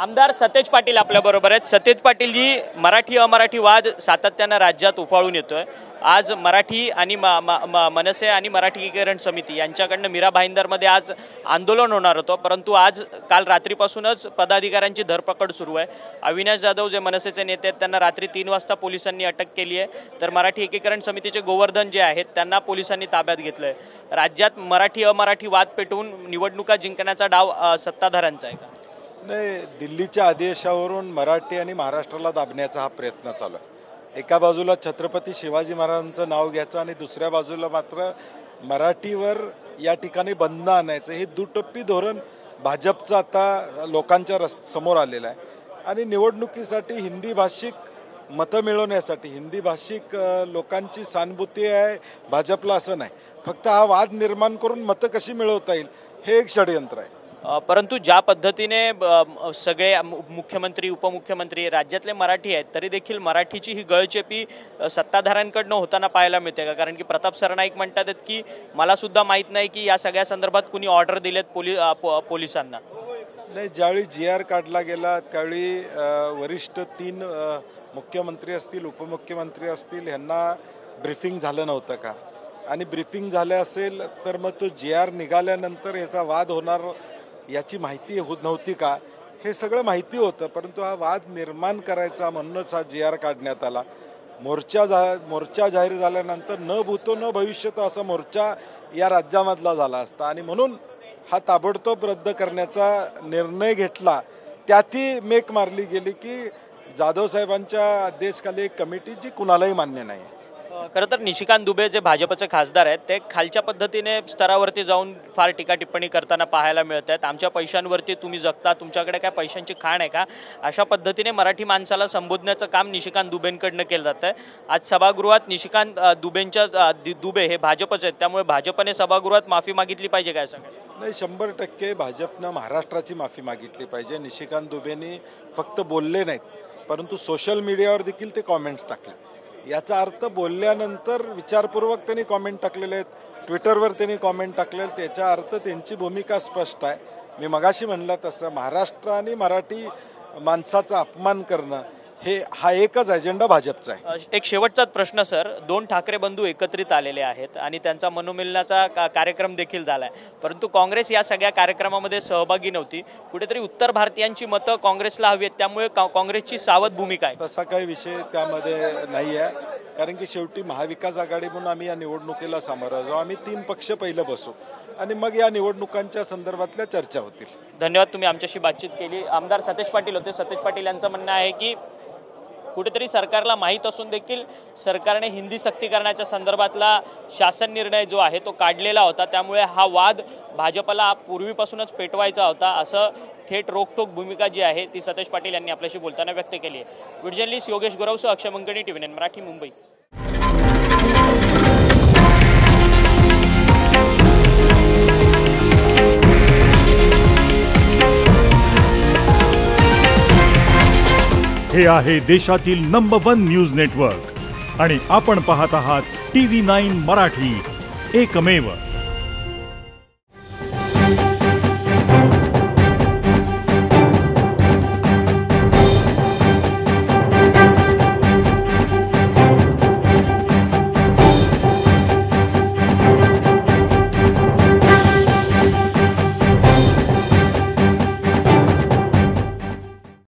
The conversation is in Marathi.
आमदार सतेज पाटील आपल्या बरोबर आहेत। सतेज पाटील जी, मराठी अमराठी वाद सातत्याने राज्यात उफाळून येतोय। आज मराठी आणि मनसे आणि मराठी एकीकरण समिती यांच्याकडनं मीरा भाईंदरमध्ये आज आंदोलन होणार होतं, परंतु आज काल रात्रीपासूनच पदाधिकाऱ्यांची धरपकड सुरू आहे। अविनाश जाधव जे मनसेचे नेते आहेत त्यांना रात्री 3 वाजता पोलिसांनी अटक केली आहे, तर मराठी एकीकरण समितीचे गोवर्धन जे आहेत त्यांना पोलिसांनी ताब्यात घेतलंय। राज्यात मराठी अमराठी वाद पेटवून निवडणुका जिंकण्याचा डाव सत्ताधाऱ्यांचा आहे का? नाही, दिल्लीच्या आदेशावरून मराठी आणि महाराष्ट्राला दाबण्याचा हा प्रयत्न चालू आहे। एका बाजूला छत्रपती शिवाजी महाराजांचं नाव घ्यायचं आणि दुसऱ्या बाजूला मात्र मराठीवर या ठिकाणी बंद आणायचं, हे दुटप्पी धोरण भाजपचं आता लोकांच्या समोर आलेलं आहे। आणि निवडणुकीसाठी हिंदी भाषिक मतं मिळवण्यासाठी हिंदी भाषिक लोकांची सहानुभूती आहे भाजपला असं नाही, फक्त हा वाद निर्माण करून मतं कशी मिळवता येईल हे एक षडयंत्र आहे। परंतु ज्या पद्धतीने सगळे मुख्यमंत्री उपमुख्यमंत्री राज्यातले मराठी आहेत, तरी देखील मराठीची ही गळचेपी सत्ताधाऱ्यांकडनं होताना पाहायला मिळते का? कारण की प्रताप सरनाईक म्हणतात की मला सुद्धा माहीत नाही की या सगळ्या संदर्भात कुणी ऑर्डर दिलेत पोलिसांना। नाही, ज्यावेळी GR काढला गेला त्यावेळी वरिष्ठ 3 मुख्यमंत्री असतील उपमुख्यमंत्री असतील यांना ब्रीफिंग झालं नव्हतं का? आणि ब्रीफिंग झालं असेल तर मग तो GR निघाल्यानंतर याचा वाद होणार याची माहिती नव्हती का? हे सगळं माहिती होतं, परंतु हा वाद निर्माण करायचा म्हणूनच हा GR काढण्यात आला। मोर्चा जाहीर झाल्यानंतर न भूतो न भविष्यतो असा मोर्चा या राज्यामधला झाला असता आणि म्हणून हा ताबडतोब रद्द करण्याचा निर्णय घेतला। त्यातही मेक मारली गेली की जाधव साहेबांच्या आदेशाखाली एक कमिटी जी कुणालाही मान्य नाही। खरं तर निशिकांत दुबे जे भाजपचे खासदार आहेत ते खालच्या पद्धतीने स्तरावरती जाऊन फार टीका टिप्पणी करताना पाहायला मिळत आहेत। आमच्या पैशांवरती तुम्ही जगता, तुमच्याकडे काय पैशांची खाण आहे का? अशा पद्धतीने मराठी माणसाला संबोधण्याचं काम निशिकांत दुबेंकडनं केलं जातं आहे। आज सभागृहात निशिकांत दुबे हे भाजपचे आहेत, त्यामुळे भाजपने सभागृहात माफी मागितली पाहिजे काय सगळं? नाही, 100% भाजपनं महाराष्ट्राची माफी मागितली पाहिजे। निशिकांत दुबेंनी फक्त बोलले नाहीत, परंतु सोशल मीडियावर देखील ते कॉमेंट्स टाकले। याचा अर्थ बोलल्यानंतर विचारपूर्वक त्यांनी कॉमेंट टाकलेले आहेत, ट्विटरवर त्यांनी कॉमेंट टाकले, त्याचा अर्थ त्यांची भूमिका स्पष्ट आहे। मी मगाशी म्हणलं तसं महाराष्ट्र आणि मराठी माणसाचा अपमान करणं हा एकच अजेंडा भाजपचा आहे। एक शेवटचाच प्रश्न सर, 2 ठाकरे बंधू एकत्रित आलेले आहेत आणि त्यांचा मनोमिलनाचा कार्यक्रम देखील झाला आहे, परंतु काँग्रेस या सगळ्या कार्यक्रमामध्ये सहभागी नव्हती। कुठेतरी उत्तर भारतीयांची मतं काँग्रेसला हवी आहेत, त्यामुळे काँग्रेसची सावध भूमिका आहे। तसा काही विषय त्यामध्ये नाही आहे, कारण की शेवटी महाविकास आघाडी म्हणून आम्ही या निवडणुकीला सामोरं जाऊ। आम्ही 3 पक्ष पहिलं बसू आणि मग या निवडणुकांच्या संदर्भातल्या चर्चा होतील। धन्यवाद, तुम्ही आमच्याशी बातचीत केली। आमदार सतेज पाटील होते। सतेज पाटील यांचं म्हणणं आहे की कुठेतरी सरकारला माहीत असून देखील सरकारने हिंदी सक्ती करण्याच्या संदर्भातला शासन निर्णय जो आहे तो काढलेला होता, त्यामुळे हा वाद भाजपला पूर्वीपासूनच पेटवायचा होता, असं थेट रोखठोक भूमिका जी आहे ती सतेज पाटील यांनी आपल्याशी बोलताना व्यक्त केली आहे। व्हिडिओ जर्नलिस्ट योगेश गुरवसह अक्षय मंगणी, TV9 मराठी, मुंबई। हे आहे देशातील नंबर 1 न्यूज नेटवर्क आणि आपण पाहत आहात TV9 मराठी, एकमेव।